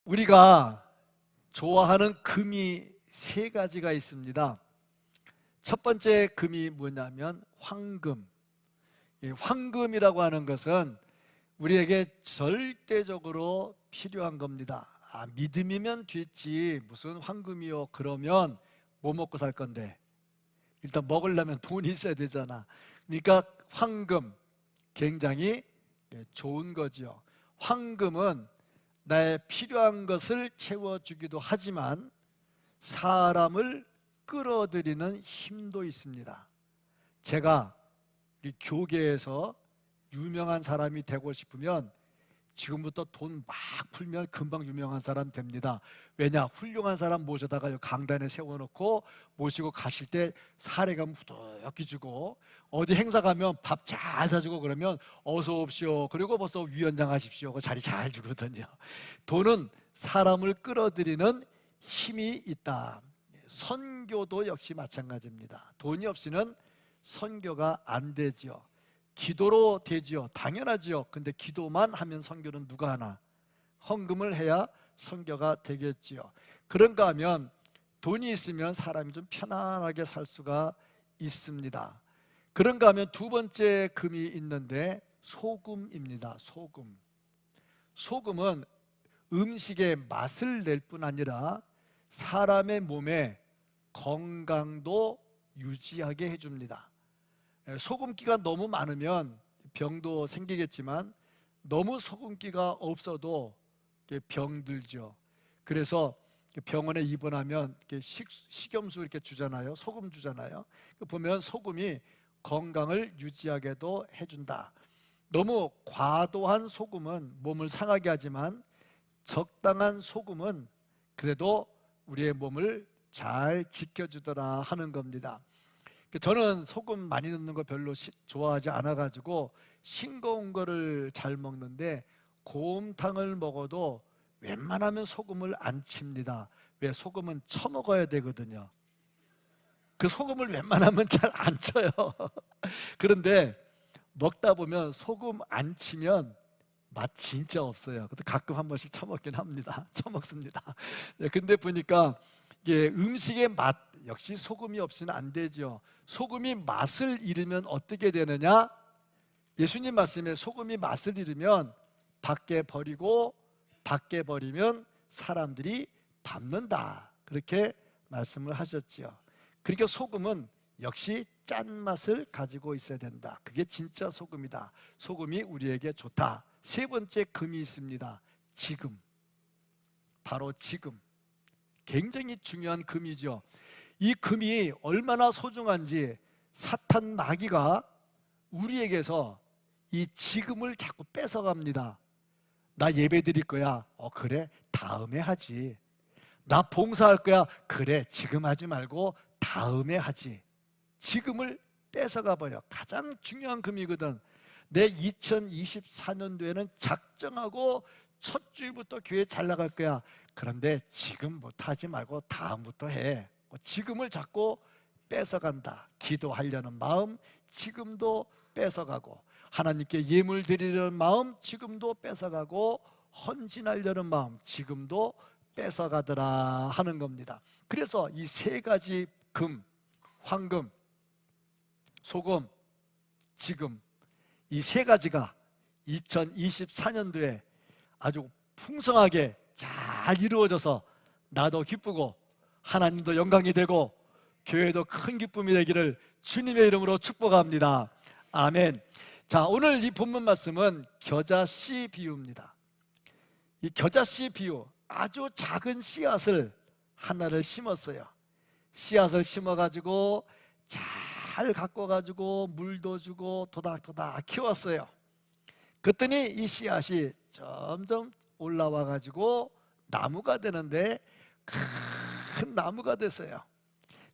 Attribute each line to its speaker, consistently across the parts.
Speaker 1: 우리가 좋아하는 금이 세 가지가 있습니다. 첫 번째 금이 뭐냐면 황금. 이 황금이라고 하는 것은 우리에게 절대적으로 필요한 겁니다. 믿음이면 됐지 무슨 황금이요? 그러면 뭐 먹고 살 건데? 일단 먹으려면 돈이 있어야 되잖아. 그러니까 황금 굉장히 좋은 거죠. 황금은 나의 필요한 것을 채워주기도 하지만 사람을 끌어들이는 힘도 있습니다. 제가 이 교계에서 유명한 사람이 되고 싶으면 지금부터 돈 막 풀면 금방 유명한 사람 됩니다. 왜냐? 훌륭한 사람 모셔다가 강단에 세워놓고 모시고 가실 때 사례감 후덕히 주고, 어디 행사 가면 밥 잘 사주고 그러면 어서 옵시오, 그리고 벌써 위원장 하십시오, 그 자리 잘 주거든요. 돈은 사람을 끌어들이는 힘이 있다. 선교도 역시 마찬가지입니다. 돈이 없이는 선교가 안 되지요. 기도로 되지요. 당연하지요. 근데 기도만 하면 선교는 누가 하나? 헌금을 해야 선교가 되겠지요. 그런가 하면 돈이 있으면 사람이 좀 편안하게 살 수가 있습니다. 그런가 하면 두 번째 금이 있는데 소금입니다. 소금. 소금은 음식의 맛을 낼 뿐 아니라 사람의 몸에 건강도 유지하게 해줍니다. 소금기가 너무 많으면 병도 생기겠지만 너무 소금기가 없어도 병들죠. 그래서 병원에 입원하면 식염수 이렇게 주잖아요. 소금 주잖아요. 보면 소금이 건강을 유지하게도 해준다. 너무 과도한 소금은 몸을 상하게 하지만 적당한 소금은 그래도 우리의 몸을 잘 지켜주더라 하는 겁니다. 저는 소금 많이 넣는 거 별로 좋아하지 않아가지고 싱거운 거를 잘 먹는데, 곰탕을 먹어도 웬만하면 소금을 안 칩니다. 왜? 소금은 쳐먹어야 되거든요. 그 소금을 웬만하면 잘 안 쳐요. 그런데 먹다 보면 소금 안 치면 맛 진짜 없어요. 근데 가끔 한 번씩 쳐먹긴 합니다. 쳐먹습니다. 근데 보니까 이게 음식의 맛 역시 소금이 없이는 안 되죠. 소금이 맛을 잃으면 어떻게 되느냐? 예수님 말씀에 소금이 맛을 잃으면 밖에 버리고 밖에 버리면 사람들이 밟는다, 그렇게 말씀을 하셨지요. 그러니까 소금은 역시 짠맛을 가지고 있어야 된다. 그게 진짜 소금이다. 소금이 우리에게 좋다. 세 번째 금이 있습니다. 지금. 바로 지금. 굉장히 중요한 금이죠. 이 금이 얼마나 소중한지 사탄 마귀가 우리에게서 이 지금을 자꾸 뺏어갑니다. 나 예배 드릴 거야. 그래? 다음에 하지. 나 봉사할 거야. 그래? 지금 하지 말고 다음에 하지. 지금을 뺏어가 버려. 가장 중요한 금이거든. 내 2024년도에는 작정하고 첫 주일부터 교회 잘 나갈 거야. 그런데 지금부터 하지 말고 다음부터 해. 지금을 자꾸 뺏어간다. 기도하려는 마음 지금도 뺏어가고, 하나님께 예물 드리려는 마음 지금도 뺏어가고, 헌신하려는 마음 지금도 뺏어가더라 하는 겁니다. 그래서 이 세 가지 금, 황금, 소금, 지금, 이 세 가지가 2024년도에 아주 풍성하게 잘 이루어져서 나도 기쁘고 하나님도 영광이 되고 교회도 큰 기쁨이 되기를 주님의 이름으로 축복합니다. 아멘. 자, 오늘 이 본문 말씀은 겨자씨 비유입니다. 이 겨자씨 비유, 아주 작은 씨앗을 하나를 심었어요. 씨앗을 심어가지고 잘 가꿔가지고 물도 주고 도닥도닥 키웠어요. 그랬더니 이 씨앗이 점점 올라와가지고 나무가 되는데 큰 나무가 됐어요.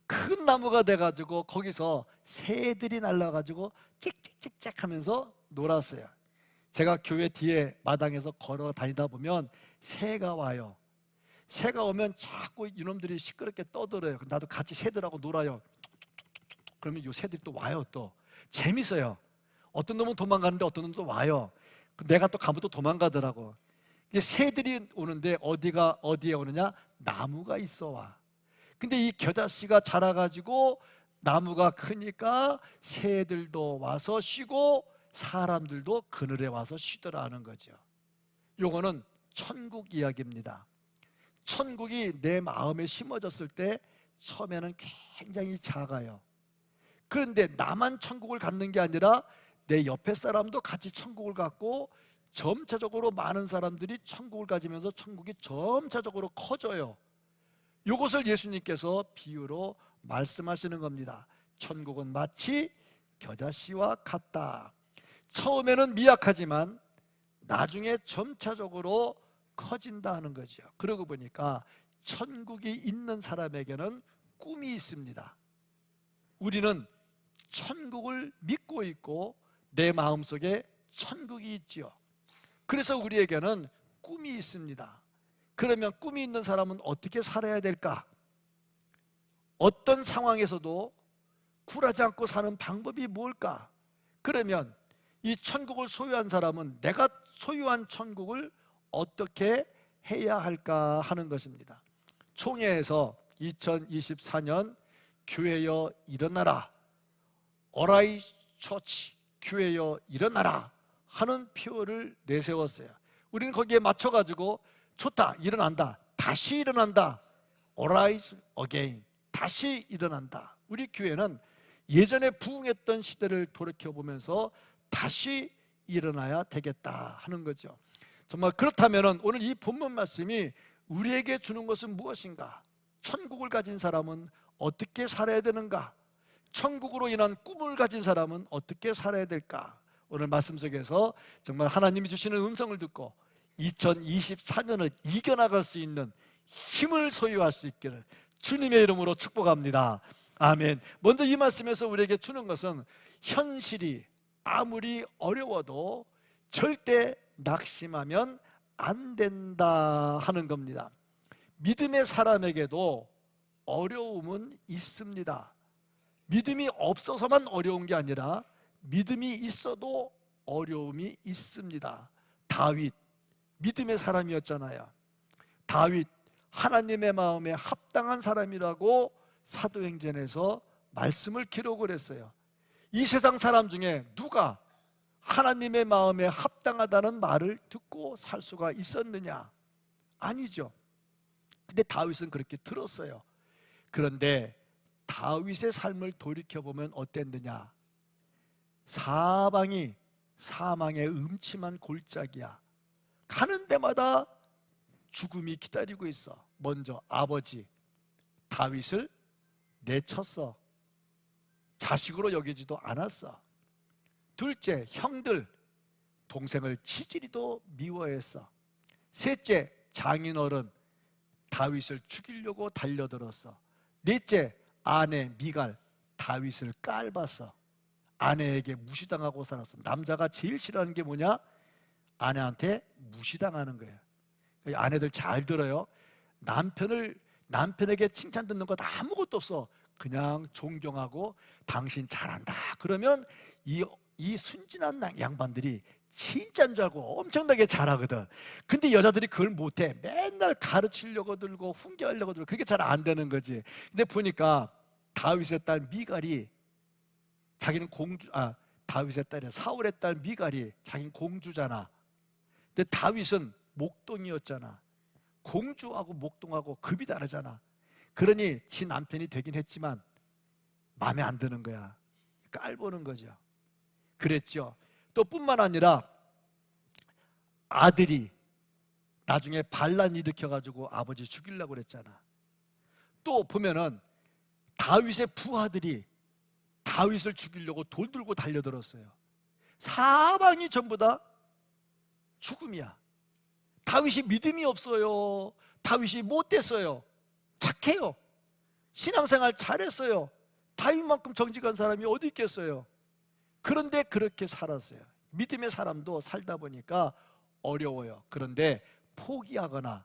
Speaker 1: 큰 나무가 돼가지고 거기서 새들이 날라가지고 찍찍찍찍 하면서 놀았어요. 제가 교회 뒤에 마당에서 걸어 다니다 보면 새가 와요. 새가 오면 자꾸 이놈들이 시끄럽게 떠들어요. 나도 같이 새들하고 놀아요. 그러면 이 새들이 또 와요. 또 재밌어요. 어떤 놈은 도망가는데 어떤 놈은 또 와요. 내가 또 가면 또 도망가더라고. 이제 새들이 오는데 어디에 오느냐? 나무가 있어 와. 근데 이 겨자씨가 자라가지고 나무가 크니까 새들도 와서 쉬고 사람들도 그늘에 와서 쉬더라는 거죠. 요거는 천국 이야기입니다. 천국이 내 마음에 심어졌을 때 처음에는 굉장히 작아요. 그런데 나만 천국을 갖는 게 아니라 내 옆에 사람도 같이 천국을 갖고 점차적으로 많은 사람들이 천국을 가지면서 천국이 점차적으로 커져요. 이것을 예수님께서 비유로 말씀하시는 겁니다. 천국은 마치 겨자씨와 같다. 처음에는 미약하지만 나중에 점차적으로 커진다 하는 거죠. 그러고 보니까 천국이 있는 사람에게는 꿈이 있습니다. 우리는 천국을 믿고 있고 내 마음속에 천국이 있지요. 그래서 우리에게는 꿈이 있습니다. 그러면 꿈이 있는 사람은 어떻게 살아야 될까? 어떤 상황에서도 굴하지 않고 사는 방법이 뭘까? 그러면 이 천국을 소유한 사람은 내가 소유한 천국을 어떻게 해야 할까 하는 것입니다. 총회에서 2024년 교회여 일어나라, 어라이 처치 교회여 일어나라 하는 표어를 내세웠어요. 우리는 거기에 맞춰가지고 좋다, 일어난다, 다시 일어난다, arise again, 다시 일어난다. 우리 교회는 예전에 부흥했던 시대를 돌이켜보면서 다시 일어나야 되겠다 하는 거죠. 정말 그렇다면 오늘 이 본문 말씀이 우리에게 주는 것은 무엇인가? 천국을 가진 사람은 어떻게 살아야 되는가? 천국으로 인한 꿈을 가진 사람은 어떻게 살아야 될까? 오늘 말씀 속에서 정말 하나님이 주시는 음성을 듣고 2024년을 이겨나갈 수 있는 힘을 소유할 수 있기를 주님의 이름으로 축복합니다. 아멘. 먼저 이 말씀에서 우리에게 주는 것은 현실이 아무리 어려워도 절대 낙심하면 안 된다 하는 겁니다. 믿음의 사람에게도 어려움은 있습니다. 믿음이 없어서만 어려운 게 아니라 믿음이 있어도 어려움이 있습니다. 다윗 믿음의 사람이었잖아요. 다윗 하나님의 마음에 합당한 사람이라고 사도행전에서 말씀을 기록을 했어요. 이 세상 사람 중에 누가 하나님의 마음에 합당하다는 말을 듣고 살 수가 있었느냐? 아니죠. 근데 다윗은 그렇게 들었어요. 그런데 다윗의 삶을 돌이켜보면 어땠느냐? 사방이 사망의 음침한 골짜기야. 가는 데마다 죽음이 기다리고 있어. 먼저 아버지 다윗을 내쳤어. 자식으로 여기지도 않았어. 둘째, 형들 동생을 치지리도 미워했어. 셋째, 장인어른 다윗을 죽이려고 달려들었어. 넷째, 아내 미갈 다윗을 깔봤어. 아내에게 무시당하고 살았어. 남자가 제일 싫어하는 게 뭐냐? 아내한테 무시당하는 거예요. 아내들 잘 들어요. 남편에게 칭찬 듣는 것 아무것도 없어. 그냥 존경하고 당신 잘한다 그러면 이 순진한 양반들이 진짜인 줄 알고 엄청나게 잘하거든. 근데 여자들이 그걸 못해. 맨날 가르치려고 들고 훈계하려고 들고 그렇게 잘 안 되는 거지. 근데 보니까 다윗의 딸 미갈이 자기는 다윗의 딸이 사울의 딸 미갈이 자기는 공주잖아. 근데 다윗은 목동이었잖아. 공주하고 목동하고 급이 다르잖아. 그러니 지 남편이 되긴 했지만 마음에 안 드는 거야. 깔보는 거죠. 그랬죠. 또 뿐만 아니라 아들이 나중에 반란 일으켜가지고 아버지 죽이려고 그랬잖아. 또 보면은 다윗의 부하들이 다윗을 죽이려고 돌 들고 달려들었어요. 사방이 전부 다 죽음이야. 다윗이 믿음이 없어요. 다윗이 못됐어요. 착해요. 신앙생활 잘했어요. 다윗만큼 정직한 사람이 어디 있겠어요. 그런데 그렇게 살았어요. 믿음의 사람도 살다 보니까 어려워요. 그런데 포기하거나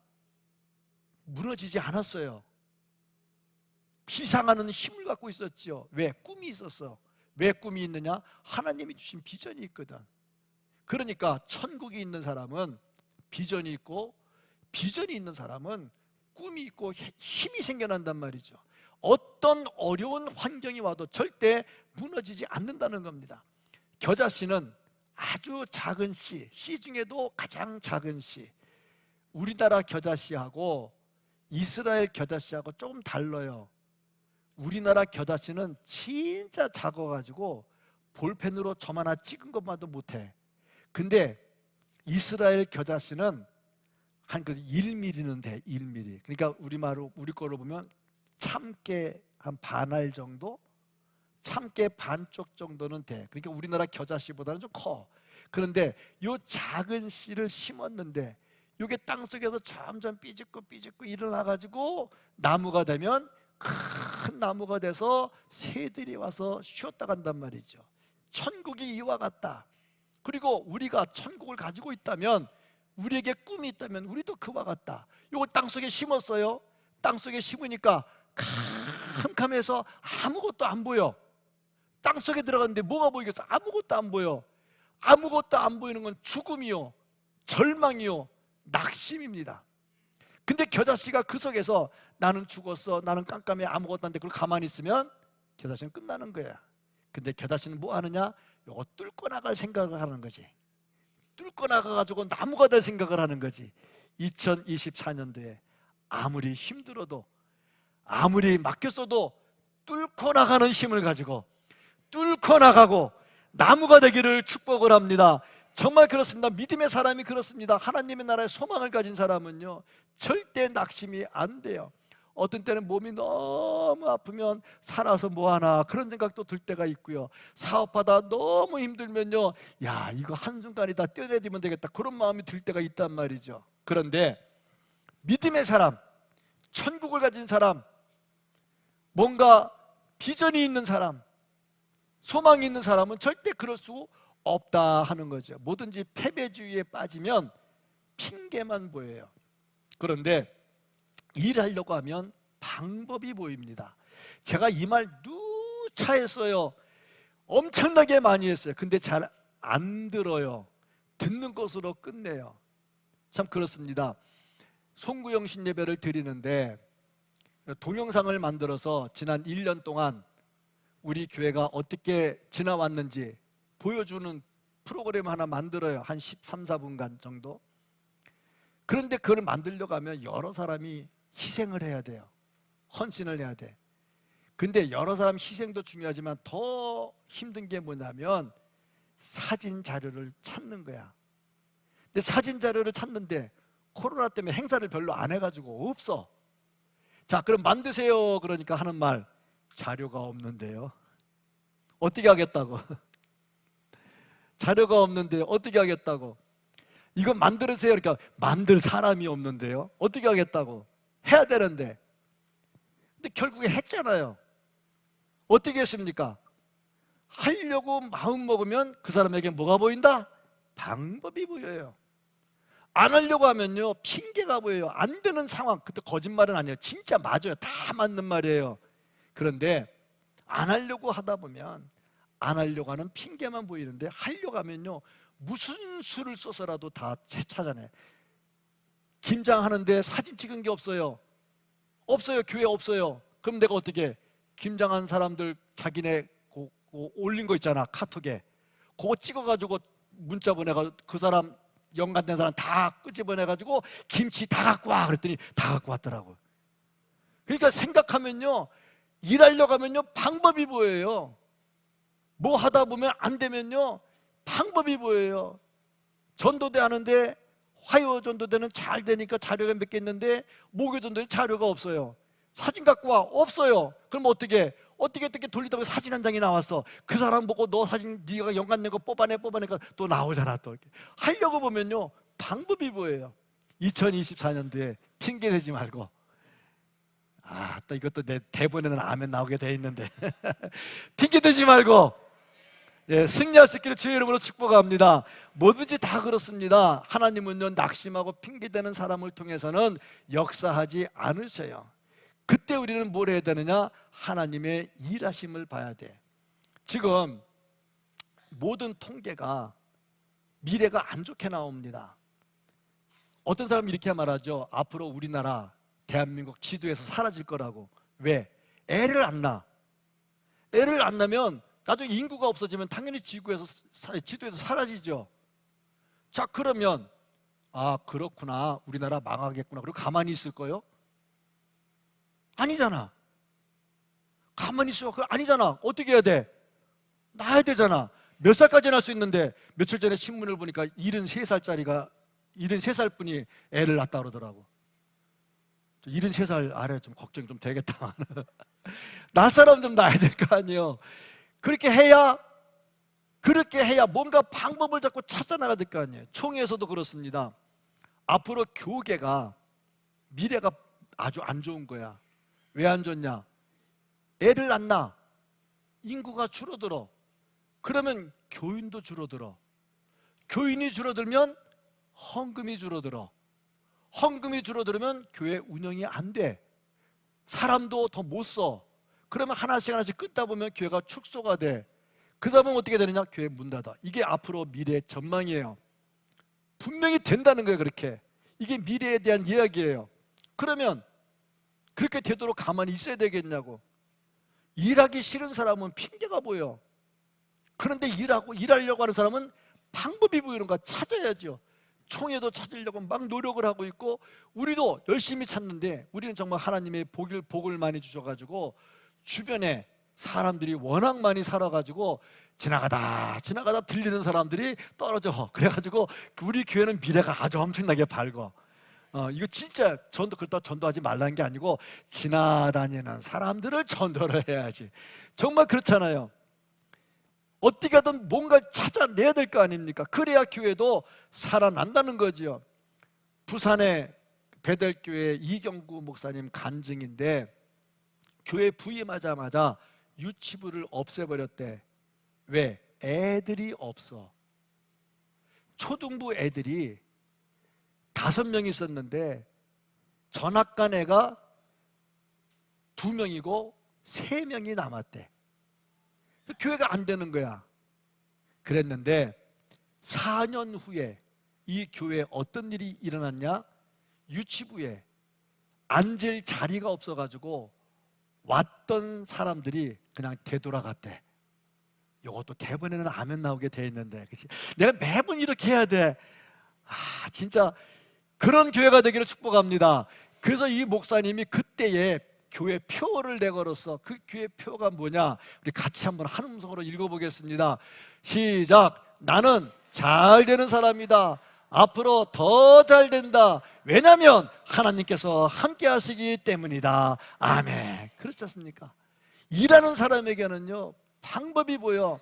Speaker 1: 무너지지 않았어요. 비상하는 힘을 갖고 있었죠. 왜? 꿈이 있었어. 왜 꿈이 있느냐? 하나님이 주신 비전이 있거든. 그러니까 천국이 있는 사람은 비전이 있고, 비전이 있는 사람은 꿈이 있고 힘이 생겨난단 말이죠. 어떤 어려운 환경이 와도 절대 무너지지 않는다는 겁니다. 겨자씨는 아주 작은 씨 중에도 가장 작은 씨. 우리나라 겨자씨하고 이스라엘 겨자씨하고 조금 달라요. 우리나라 겨자씨는 진짜 작아가지고 볼펜으로 점 하나 찍은 것만도 못해. 근데 이스라엘 겨자씨는 한 1mm는 돼. 1mm. 그러니까 우리 거로 보면 참깨 한 반알 정도? 참깨 반쪽 정도는 돼. 그러니까 우리나라 겨자씨보다는 좀 커. 그런데 이 작은 씨를 심었는데 이게 땅속에서 점점 삐집고 일어나가지고 나무가 되면 큰 나무가 돼서 새들이 와서 쉬었다 간단 말이죠. 천국이 이와 같다. 그리고 우리가 천국을 가지고 있다면, 우리에게 꿈이 있다면 우리도 그와 같다. 이걸 땅속에 심었어요. 땅속에 심으니까 캄캄해서 아무것도 안 보여. 땅속에 들어갔는데 뭐가 보이겠어? 아무것도 안 보여. 아무것도 안 보이는 건 죽음이요, 절망이요, 낙심입니다. 근데 겨자씨가 그 속에서 나는 죽었어, 나는 깜깜해, 아무것도 안 돼, 그걸 가만히 있으면 겨자씨는 끝나는 거야. 근데 겨자씨는 뭐 하느냐? 이거 뚫고 나갈 생각을 하는 거지. 뚫고 나가가지고 나무가 될 생각을 하는 거지. 2024년도에 아무리 힘들어도, 아무리 막혔어도 뚫고 나가는 힘을 가지고 뚫고 나가고 나무가 되기를 축복을 합니다. 정말 그렇습니다. 믿음의 사람이 그렇습니다. 하나님의 나라의 소망을 가진 사람은요, 절대 낙심이 안 돼요. 어떤 때는 몸이 너무 아프면 살아서 뭐하나 그런 생각도 들 때가 있고요, 사업하다 너무 힘들면요, 야 이거 한순간이다 뛰어내리면 되겠다, 그런 마음이 들 때가 있단 말이죠. 그런데 믿음의 사람, 천국을 가진 사람, 뭔가 비전이 있는 사람, 소망이 있는 사람은 절대 그럴 수 없다 하는 거죠. 뭐든지 패배주의에 빠지면 핑계만 보여요. 그런데 일하려고 하면 방법이 보입니다. 제가 이 말 누차 했어요. 엄청나게 많이 했어요. 근데 잘 안 들어요. 듣는 것으로 끝내요. 참 그렇습니다. 송구영신 예배를 드리는데 동영상을 만들어서 지난 1년 동안 우리 교회가 어떻게 지나왔는지 보여주는 프로그램 하나 만들어요. 한 13, 14분간 정도. 그런데 그걸 만들려고 하면 여러 사람이 희생을 해야 돼요. 헌신을 해야 돼. 근데 여러 사람 희생도 중요하지만 더 힘든 게 뭐냐면 사진 자료를 찾는 거야. 근데 사진 자료를 찾는데 코로나 때문에 행사를 별로 안 해가지고 없어. 자, 그럼 만드세요. 그러니까 하는 말, 자료가 없는데요. 어떻게 하겠다고? 자료가 없는데 어떻게 하겠다고? 이거 만들으세요. 그러니까 만들 사람이 없는데요. 어떻게 하겠다고? 해야 되는데. 근데 결국에 했잖아요. 어떻게 했습니까? 하려고 마음 먹으면 그 사람에게 뭐가 보인다? 방법이 보여요. 안 하려고 하면요, 핑계가 보여요. 안 되는 상황. 그때 거짓말은 아니에요. 진짜 맞아요. 다 맞는 말이에요. 그런데 안 하려고 하다 보면 안 하려고 하는 핑계만 보이는데 하려고 하면요, 무슨 수를 써서라도 다 찾아내. 김장하는데 사진 찍은 게 없어요. 없어요. 교회 없어요. 그럼 내가 어떻게, 김장한 사람들 자기네 올린 거 있잖아, 카톡에. 그거 찍어가지고 문자 보내가지고 그 사람 연관된 사람 다 끄집어내가지고 김치 다 갖고 와 그랬더니 다 갖고 왔더라고요. 그러니까 생각하면요, 일하려고 하면요 방법이 보여요. 뭐 하다 보면 안 되면요 방법이 보여요. 전도대 하는데 화요 전도대는 잘 되니까 자료가 몇 개 있는데 목요 전도대는 자료가 없어요. 사진 갖고 와. 없어요. 그럼 어떻게 돌리다가 사진 한 장이 나왔어. 그 사람 보고 너 사진 네가 연관된 거 뽑아내니까 또 나오잖아. 또 이렇게 하려고 보면요 방법이 보여요. 2024년도에 핑계 대지 말고, 또 이것도 내 대본에는 아멘 나오게 돼 있는데 핑계 대지 말고, 예, 승리할 수 있기를 주의 이름으로 축복합니다. 뭐든지 다 그렇습니다. 하나님은요 낙심하고 핑계대는 사람을 통해서는 역사하지 않으셔요. 그때 우리는 뭘 해야 되느냐? 하나님의 일하심을 봐야 돼. 지금 모든 통계가 미래가 안 좋게 나옵니다. 어떤 사람이 이렇게 말하죠. 앞으로 우리나라 대한민국 지도에서 사라질 거라고. 왜? 애를 안 낳아. 애를 안 낳으면 나중에 인구가 없어지면 당연히 지도에서 사라지죠. 자, 그러면 그렇구나, 우리나라 망하겠구나, 그리고 가만히 있을 거요? 아니잖아. 가만히 있어. 아니잖아. 어떻게 해야 돼? 낳아야 되잖아. 몇 살까지 낳을 수 있는데, 며칠 전에 신문을 보니까 73살 분이 애를 낳았다 그러더라고. 73살 아래 좀 걱정이 좀 되겠다. 낳을 사람 좀 낳아야 될 거 아니에요. 그렇게 해야 뭔가 방법을 자꾸 찾아 나가야 될 거 아니에요. 총회에서도 그렇습니다. 앞으로 교계가 미래가 아주 안 좋은 거야. 왜 안 좋냐? 애를 안 낳아. 인구가 줄어들어. 그러면 교인도 줄어들어. 교인이 줄어들면 헌금이 줄어들어. 헌금이 줄어들면 교회 운영이 안 돼. 사람도 더 못 써. 그러면 하나씩 끊다 보면 교회가 축소가 돼. 그러다 보면 어떻게 되느냐? 교회 문 닫아. 이게 앞으로 미래의 전망이에요. 분명히 된다는 거예요. 그렇게. 이게 미래에 대한 이야기예요. 그러면 그렇게 되도록 가만히 있어야 되겠냐고. 일하기 싫은 사람은 핑계가 보여. 그런데 일하려고 하는 사람은 방법이 보이는 거야. 찾아야죠. 총회도 찾으려고 막 노력을 하고 있고, 우리도 열심히 찾는데, 우리는 정말 하나님의 복을 많이 주셔가지고 주변에 사람들이 워낙 많이 살아가지고 지나가다 들리는 사람들이 떨어져. 그래가지고 우리 교회는 미래가 아주 엄청나게 밝아. 이거 진짜 그렇다 전도하지 말라는 게 아니고, 지나다니는 사람들을 전도를 해야지. 정말 그렇잖아요. 어떻게든 뭔가 찾아내야 될 거 아닙니까? 그래야 교회도 살아난다는 거죠. 부산의 베델교회 이경구 목사님 간증인데, 교회 부임하자마자 유치부를 없애버렸대. 왜? 애들이 없어. 초등부 애들이 5명 있었는데 전학간 애가 2명이고 3명이 남았대. 교회가 안 되는 거야. 그랬는데 4년 후에 이 교회에 어떤 일이 일어났냐? 유치부에 앉을 자리가 없어가지고 왔던 사람들이 그냥 되돌아갔대. 이것도 대본에는 아멘 나오게 돼 있는데, 그치? 내가 매번 이렇게 해야 돼. 진짜 그런 교회가 되기를 축복합니다. 그래서 이 목사님이 그때에 교회 표를 내걸었어. 그 교회 표가 뭐냐? 우리 같이 한번 한 음성으로 읽어보겠습니다. 시작. 나는 잘 되는 사람이다. 앞으로 더 잘 된다. 왜냐하면 하나님께서 함께 하시기 때문이다. 아멘. 그렇지 않습니까? 일하는 사람에게는요, 방법이 보여.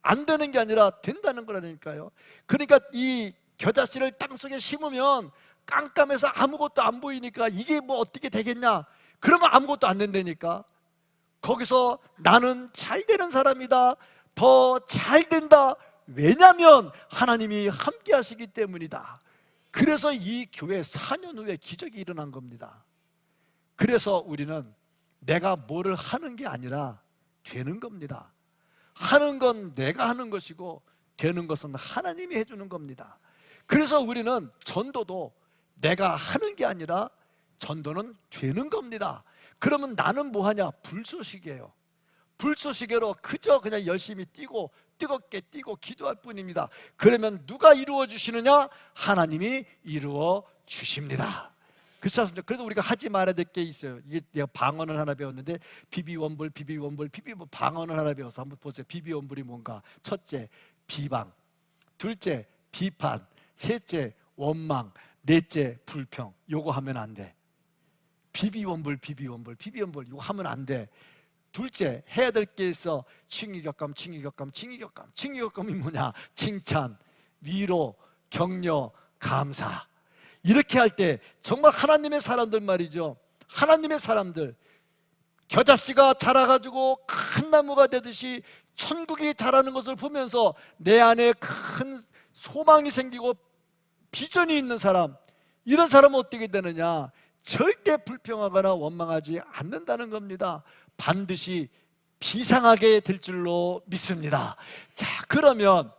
Speaker 1: 안 되는 게 아니라 된다는 거라니까요. 그러니까 이 겨자씨를 땅속에 심으면 깜깜해서 아무것도 안 보이니까 이게 뭐 어떻게 되겠냐? 그러면 아무것도 안 된다니까. 거기서 나는 잘 되는 사람이다. 더 잘 된다. 왜냐하면 하나님이 함께 하시기 때문이다. 그래서 이 교회 4년 후에 기적이 일어난 겁니다. 그래서 우리는 내가 뭐를 하는 게 아니라 되는 겁니다. 하는 건 내가 하는 것이고 되는 것은 하나님이 해주는 겁니다. 그래서 우리는 전도도 내가 하는 게 아니라 전도는 되는 겁니다. 그러면 나는 뭐하냐? 불쏘시개예요. 불쏘시개로 그냥 열심히 뛰고 뜨겁게 뛰고 기도할 뿐입니다. 그러면 누가 이루어 주시느냐? 하나님이 이루어 주십니다. 그렇지 않습니까? 그래서 우리가 하지 말아야 될 게 있어요. 이게 내가 방언을 하나 배웠는데, 비비원불 방언을 하나 배워서 한번 보세요. 비비원불이 뭔가? 첫째, 비방. 둘째, 비판. 셋째, 원망. 넷째, 불평. 요거 하면 안 돼. 비비원불 이거 하면 안 돼. 둘째, 해야 될 게 있어. 칭의격감. 칭의격감이 뭐냐? 칭찬, 위로, 격려, 감사. 이렇게 할 때 정말 하나님의 사람들 말이죠. 하나님의 사람들, 겨자씨가 자라가지고 큰 나무가 되듯이 천국이 자라는 것을 보면서 내 안에 큰 소망이 생기고 비전이 있는 사람, 이런 사람은 어떻게 되느냐? 절대 불평하거나 원망하지 않는다는 겁니다. 반드시 비상하게 될 줄로 믿습니다. 자, 그러면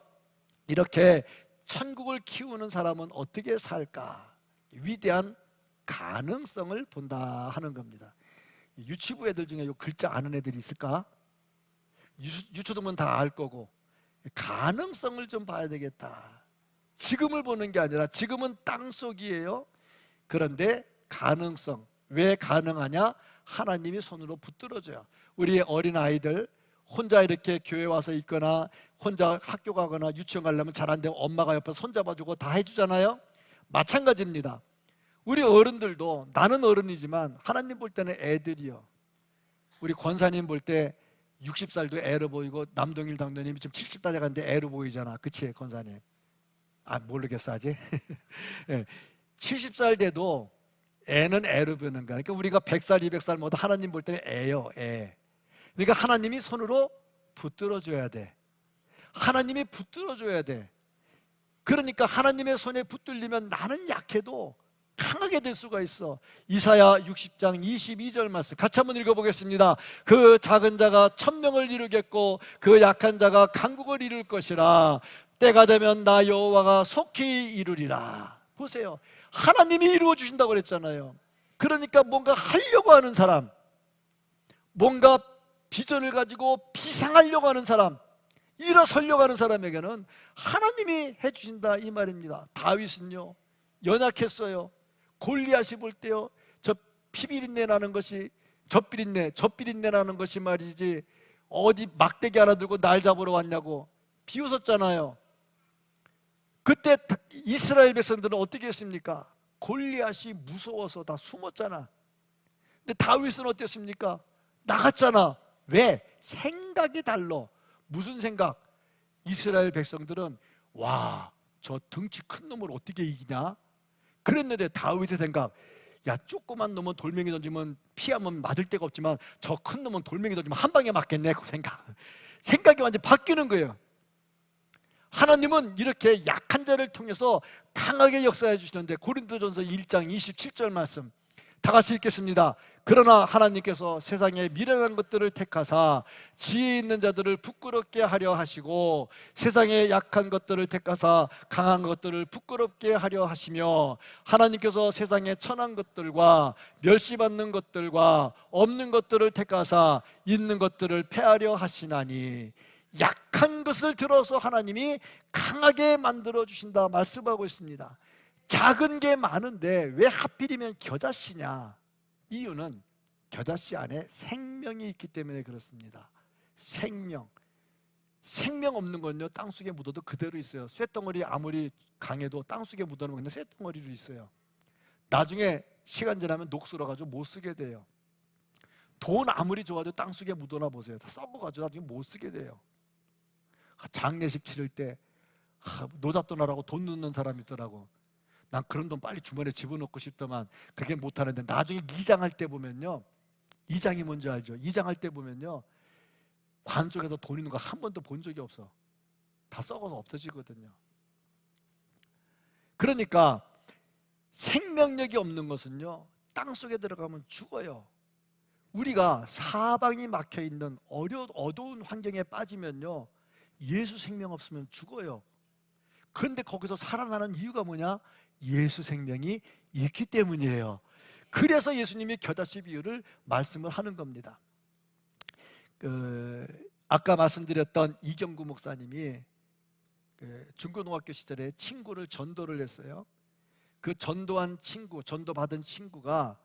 Speaker 1: 이렇게 천국을 키우는 사람은 어떻게 살까? 위대한 가능성을 본다 하는 겁니다. 유치부 애들 중에 요 글자 아는 애들이 있을까? 유초등은 다 알 거고, 가능성을 좀 봐야 되겠다. 지금을 보는 게 아니라, 지금은 땅속이에요. 그런데 가능성, 왜 가능하냐? 하나님이 손으로 붙들어줘요. 우리 어린 아이들 혼자 이렇게 교회 와서 있거나 혼자 학교 가거나 유치원 가려면 잘 안 되면 엄마가 옆에서 손잡아주고 다 해주잖아요. 마찬가지입니다. 우리 어른들도, 나는 어른이지만 하나님 볼 때는 애들이요. 우리 권사님 볼 때 60살도 애로 보이고, 남동일 당도님이 지금 70달 돼가는데 애로 보이잖아. 그치 권사님? 모르겠어 아직. 네. 70살 돼도 애는 애로 보는 거야. 그러니까 우리가 100살 200살 모두 하나님 볼 때는 애요, 애. 그러니까 하나님이 손으로 붙들어줘야 돼. 하나님이 붙들어줘야 돼. 그러니까 하나님의 손에 붙들리면 나는 약해도 강하게 될 수가 있어. 이사야 60장 22절 말씀 같이 한번 읽어보겠습니다. 그 작은 자가 천명을 이루겠고 그 약한 자가 강국을 이룰 것이라. 때가 되면 나 여호와가 속히 이루리라. 보세요, 하나님이 이루어 주신다고 그랬잖아요. 그러니까 뭔가 하려고 하는 사람, 뭔가 비전을 가지고 비상하려고 하는 사람, 일어서려고 하는 사람에게는 하나님이 해주신다 이 말입니다. 다윗은요 연약했어요. 골리앗이 볼 때요, 저 피비린내 나는 것이, 젖비린내 나는 것이 말이지 어디 막대기 하나 들고 날 잡으러 왔냐고 비웃었잖아요. 그때 이스라엘 백성들은 어떻게 했습니까? 골리앗이 무서워서 다 숨었잖아. 근데 다윗은 어땠습니까? 나갔잖아. 왜? 생각이 달라. 무슨 생각? 이스라엘 백성들은 와, 저 덩치 큰 놈을 어떻게 이기냐? 그랬는데 다윗의 생각, 야, 조그만 놈은 돌멩이 던지면 피하면 맞을 데가 없지만 저 큰 놈은 돌멩이 던지면 한 방에 맞겠네. 그 생각이 완전히 바뀌는 거예요. 하나님은 이렇게 약한 자를 통해서 강하게 역사해 주시는데, 고린도전서 1장 27절 말씀 다 같이 읽겠습니다. 그러나 하나님께서 세상에 미련한 것들을 택하사 지혜 있는 자들을 부끄럽게 하려 하시고, 세상에 약한 것들을 택하사 강한 것들을 부끄럽게 하려 하시며, 하나님께서 세상에 천한 것들과 멸시받는 것들과 없는 것들을 택하사 있는 것들을 패하려 하시나니. 약한 것을 들어서 하나님이 강하게 만들어 주신다 말씀하고 있습니다. 작은 게 많은데 왜 하필이면 겨자씨냐? 이유는 겨자씨 안에 생명이 있기 때문에 그렇습니다. 생명 없는 건요, 땅속에 묻어도 그대로 있어요. 쇳덩어리 아무리 강해도 땅속에 묻어놓으면 쇳덩어리로 있어요. 나중에 시간 지나면 녹슬어가지고 못 쓰게 돼요. 돈 아무리 좋아도 땅속에 묻어놔 보세요. 다 썩어가지고 나중에 못 쓰게 돼요. 장례식 치를 때 노잣돈 하라고 돈 넣는 사람이 있더라고. 난 그런 돈 빨리 주머니에 집어넣고 싶더만 그게 못하는데, 나중에 이장할 때 보면요, 이장이 뭔지 알죠? 이장할 때 보면요, 관 속에서 돈 있는 거 한 번도 본 적이 없어. 다 썩어서 없어지거든요. 그러니까 생명력이 없는 것은요, 땅속에 들어가면 죽어요. 우리가 사방이 막혀있는 어두운 환경에 빠지면요, 예수 생명 없으면 죽어요. 그런데 거기서 살아나는 이유가 뭐냐? 예수 생명이 있기 때문이에요. 그래서 예수님이 겨자씨 비유를 말씀을 하는 겁니다. 아까 말씀드렸던 이경구 목사님이 중고등학교 시절에 친구를 전도를 했어요. 그 전도받은 친구가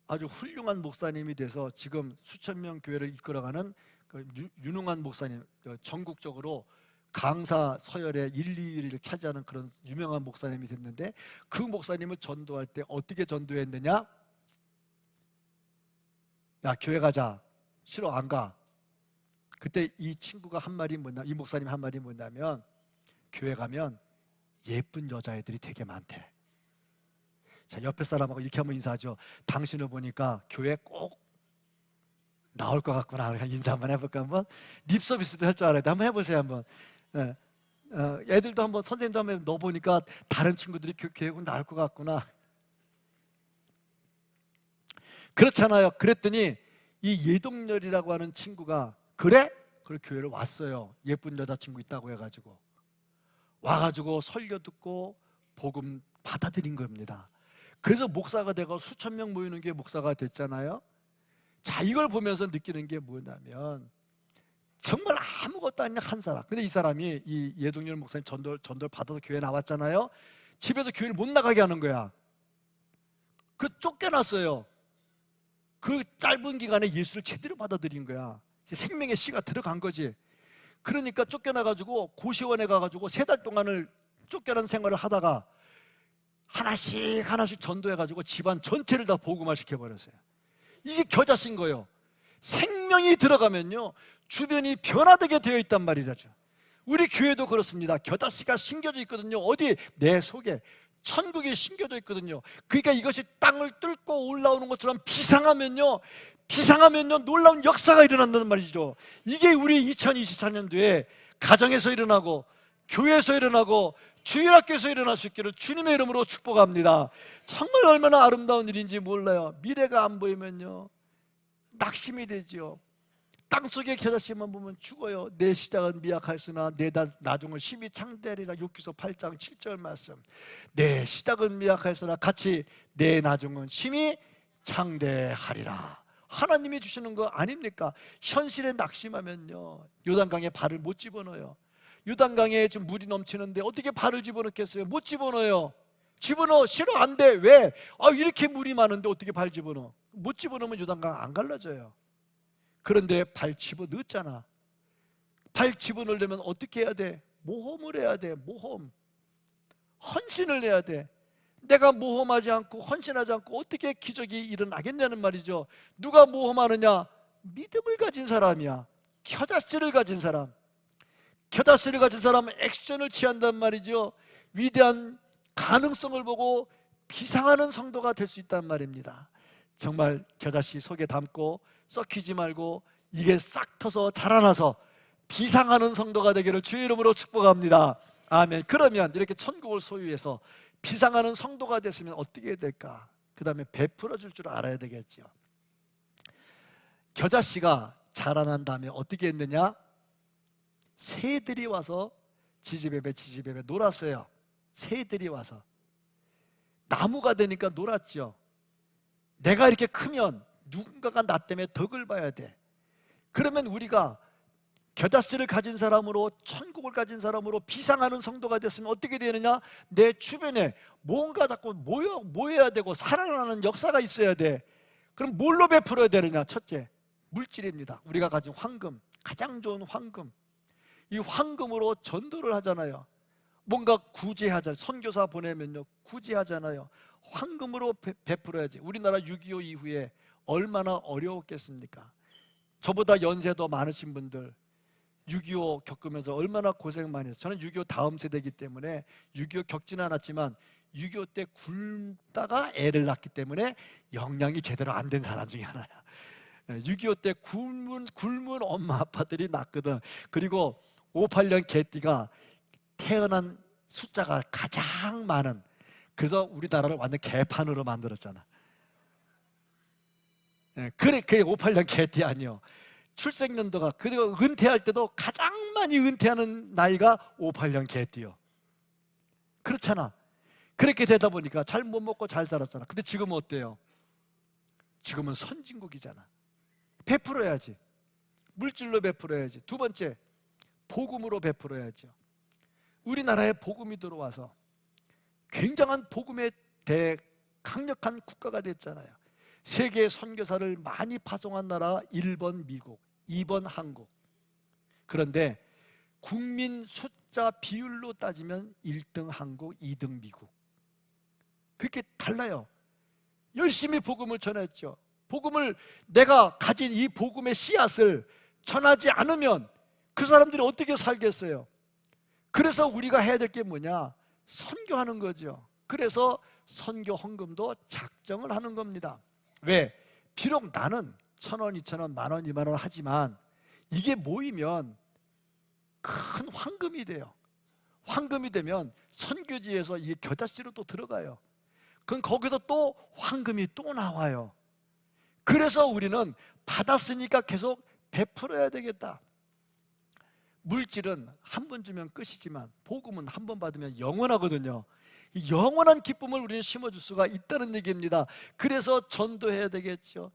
Speaker 1: 아주 훌륭한 목사님이 돼서 지금 수천 명 교회를 이끌어가는 그 유능한 목사님, 전국적으로 강사 서열의 1, 2위를 차지하는 그런 유명한 목사님이 됐는데, 그 목사님을 전도할 때 어떻게 전도했느냐? 야, 교회 가자. 싫어, 안 가. 그때 이 친구가 한 말이 뭐냐, 이 목사님 한 말이 뭐냐면, 교회 가면 예쁜 여자애들이 되게 많대. 자, 옆에 사람하고 이렇게 한번 인사하죠. 당신을 보니까 교회 꼭 나올 것 같구나. 인사 한번 해볼까? 한번 립 서비스도 할 줄 알아야 돼. 한번 해보세요. 한번. 애들도 한번, 선생님도 한번 넣어보니까 다른 친구들이 교회 꼭 나올 것 같구나. 그렇잖아요. 그랬더니 이 예동열이라고 하는 친구가, 그래? 그래, 교회를 왔어요. 예쁜 여자친구 있다고 해가지고 와가지고 설교 듣고 복음 받아들인 겁니다. 그래서 목사가 되고 수천 명 모이는 게 목사가 됐잖아요. 자, 이걸 보면서 느끼는 게 뭐냐면 정말 아무것도 아닌 한 사람. 근데 이 사람이 이 예동열 목사님 전도를 받아서 교회 나왔잖아요. 집에서 교회를 못 나가게 하는 거야. 그 쫓겨났어요. 그 짧은 기간에 예수를 제대로 받아들인 거야. 생명의 씨가 들어간 거지. 그러니까 쫓겨나가지고 고시원에 가가지고 3달 동안을 쫓겨난 생활을 하다가 하나씩 전도해가지고 집안 전체를 다 복음화 시켜버렸어요. 이게 겨자씨인 거예요. 생명이 들어가면요 주변이 변화되게 되어 있단 말이죠. 우리 교회도 그렇습니다. 겨자씨가 심겨져 있거든요. 어디? 내 속에 천국이 심겨져 있거든요. 그러니까 이것이 땅을 뚫고 올라오는 것처럼 비상하면요 놀라운 역사가 일어난다는 말이죠. 이게 우리 2024년도에 가정에서 일어나고 교회에서 일어나고 주일학교에서 일어날 수 있기를 주님의 이름으로 축복합니다. 정말 얼마나 아름다운 일인지 몰라요. 미래가 안 보이면요 낙심이 되죠. 땅속의 겨자씨만 보면 죽어요. 내 시작은 미약하였으나 내 나중은 심히 창대하리라. 욥기서 8장 7절 말씀. 내 시작은 미약하였으나 같이 내 나중은 심히 창대하리라. 하나님이 주시는 거 아닙니까? 현실에 낙심하면요 요단강에 발을 못 집어넣어요. 요단강에 지금 물이 넘치는데 어떻게 발을 집어넣겠어요? 못 집어넣어요. 집어넣어. 싫어. 안 돼. 왜? 이렇게 물이 많은데 어떻게 발 집어넣어? 못 집어넣으면 요단강 안 갈라져요. 그런데 발 집어넣었잖아. 발 집어넣으려면 어떻게 해야 돼? 모험을 해야 돼. 모험. 헌신을 해야 돼. 내가 모험하지 않고 헌신하지 않고 어떻게 기적이 일어나겠냐는 말이죠. 누가 모험하느냐? 믿음을 가진 사람이야. 겨자씨를 가진 사람. 겨자씨를 가진 사람은 액션을 취한단 말이죠. 위대한 가능성을 보고 비상하는 성도가 될 수 있단 말입니다. 정말 겨자씨 속에 담고 썩히지 말고 이게 싹 터서 자라나서 비상하는 성도가 되기를 주의 이름으로 축복합니다. 아멘. 그러면 이렇게 천국을 소유해서 비상하는 성도가 됐으면 어떻게 해야 될까? 그 다음에 베풀어 줄 줄 알아야 되겠죠. 겨자씨가 자라난 다음에 어떻게 했느냐? 새들이 와서 지지배배 놀았어요. 새들이 와서 나무가 되니까 놀았죠. 내가 이렇게 크면 누군가가 나 때문에 덕을 봐야 돼. 그러면 우리가 겨자씨를 가진 사람으로 천국을 가진 사람으로 비상하는 성도가 됐으면 어떻게 되느냐? 내 주변에 뭔가 자꾸 모여야 되고 살아나는 역사가 있어야 돼. 그럼 뭘로 베풀어야 되느냐? 첫째, 물질입니다. 우리가 가진 황금, 가장 좋은 황금. 이 황금으로 전도를 하잖아요. 뭔가 구제하잖아요. 선교사 보내면요 구제하잖아요. 황금으로 베풀어야지. 우리나라 6.25 이후에 얼마나 어려웠겠습니까? 저보다 연세도 많으신 분들 6.25 겪으면서 얼마나 고생 많이 했어요. 저는 6.25 다음 세대이기 때문에 6.25 겪지는 않았지만 6.25 때 굶다가 애를 낳기 때문에 영양이 제대로 안 된 사람 중에 하나야. 6.25 때 굶은 엄마 아빠들이 낳거든. 그리고 58년 개띠가 태어난 숫자가 가장 많은, 그래서 우리나라를 완전 개판으로 만들었잖아. 그래, 그게 58년 개띠 아니요. 출생연도가, 그리고 은퇴할 때도 가장 많이 은퇴하는 나이가 58년 개띠요. 그렇잖아. 그렇게 되다 보니까 잘 못 먹고 잘 살았잖아. 근데 지금은 어때요? 지금은 선진국이잖아. 베풀어야지. 물질로 베풀어야지. 두 번째, 복음으로 베풀어야죠. 우리나라에 복음이 들어와서 굉장한 복음에 대해 강력한 국가가 됐잖아요. 세계 선교사를 많이 파송한 나라 1번 미국, 2번 한국. 그런데 국민 숫자 비율로 따지면 1등 한국, 2등 미국. 그렇게 달라요. 열심히 복음을 전했죠. 복음을, 내가 가진 이 복음의 씨앗을 전하지 않으면 그 사람들이 어떻게 살겠어요? 그래서 우리가 해야 될 게 뭐냐? 선교하는 거죠. 그래서 선교 헌금도 작정을 하는 겁니다. 왜? 비록 나는 1,000원, 2,000원, 만원, 2만원 하지만 이게 모이면 큰 황금이 돼요. 황금이 되면 선교지에서 이게 겨자씨로 또 들어가요. 그럼 거기서 또 황금이 또 나와요. 그래서 우리는 받았으니까 계속 베풀어야 되겠다. 물질은 한 번 주면 끝이지만 복음은 한 번 받으면 영원하거든요. 이 영원한 기쁨을 우리는 심어줄 수가 있다는 얘기입니다. 그래서 전도해야 되겠죠.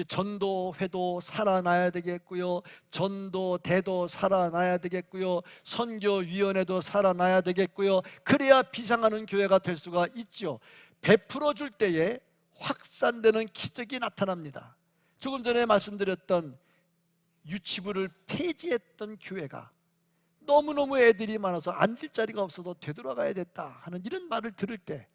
Speaker 1: 전도회도 살아나야 되겠고요, 전도대도 살아나야 되겠고요, 선교위원회도 살아나야 되겠고요. 그래야 비상하는 교회가 될 수가 있죠. 베풀어 줄 때에 확산되는 기적이 나타납니다. 조금 전에 말씀드렸던 유치부를 폐지했던 교회가 너무너무 애들이 많아서 앉을 자리가 없어도 되돌아가야 됐다 하는 이런 말을 들을 때,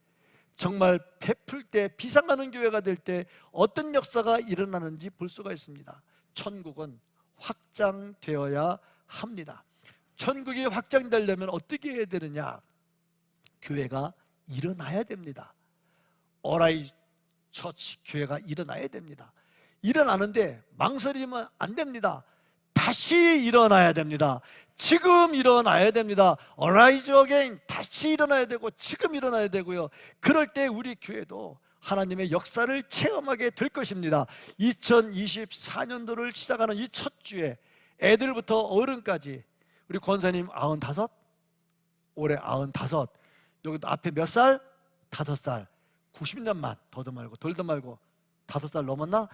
Speaker 1: 정말 베풀 때 비상하는 교회가 될 때 어떤 역사가 일어나는지 볼 수가 있습니다. 천국은 확장되어야 합니다. 천국이 확장되려면 어떻게 해야 되느냐? 교회가 일어나야 됩니다. 어라이 처치 교회가 일어나야 됩니다. 일어나는데 망설이면 안 됩니다. 다시 일어나야 됩니다. 지금 일어나야 됩니다. 어라이즈 어게인, 다시 일어나야 되고 지금 일어나야 되고요. 그럴 때 우리 교회도 하나님의 역사를 체험하게 될 것입니다. 2024년도를 시작하는 이 첫 주에 애들부터 어른까지, 우리 권사님 95, 올해 95, 여기 앞에 몇 살? 5살. 90년만 더도 말고 덜도 말고 5살 넘었나?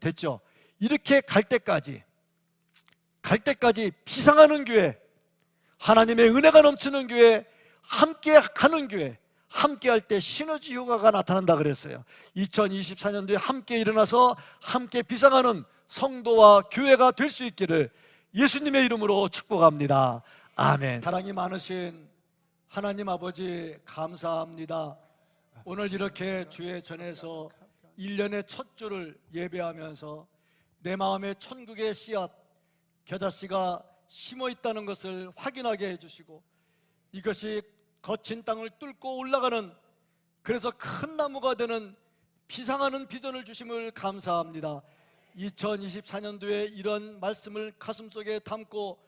Speaker 1: 됐죠. 이렇게 갈 때까지 비상하는 교회, 하나님의 은혜가 넘치는 교회, 함께 하는 교회, 함께 할 때 시너지 효과가 나타난다 그랬어요. 2024년도에 함께 일어나서 함께 비상하는 성도와 교회가 될 수 있기를 예수님의 이름으로 축복합니다. 아멘. 사랑이 많으신 하나님 아버지, 감사합니다. 오늘 이렇게 주의 전에서 1년의 첫 주를 예배하면서 내 마음에 천국의 씨앗 겨자씨가 심어 있다는 것을 확인하게 해주시고, 이것이 거친 땅을 뚫고 올라가는, 그래서 큰 나무가 되는 비상하는 비전을 주심을 감사합니다. 2024년도에 이런 말씀을 가슴속에 담고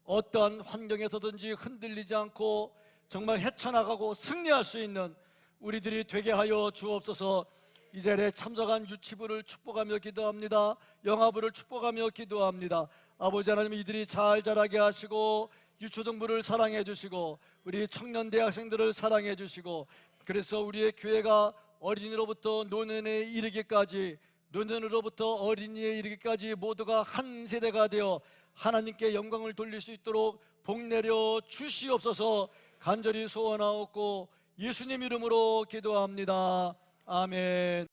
Speaker 1: 어떠한 환경에서든지 흔들리지 않고 정말 헤쳐나가고 승리할 수 있는 우리들이 되게 하여 주옵소서. 이 자리에 참석한 유치부를 축복하며 기도합니다. 영아부를 축복하며 기도합니다. 아버지 하나님, 이들이 잘 자라게 하시고 유초등부를 사랑해 주시고 우리 청년 대학생들을 사랑해 주시고, 그래서 우리의 교회가 어린이로부터 노년에 이르기까지, 노년으로부터 어린이에 이르기까지 모두가 한 세대가 되어 하나님께 영광을 돌릴 수 있도록 복 내려 주시옵소서. 간절히 소원하옵고 예수님 이름으로 기도합니다. 아멘.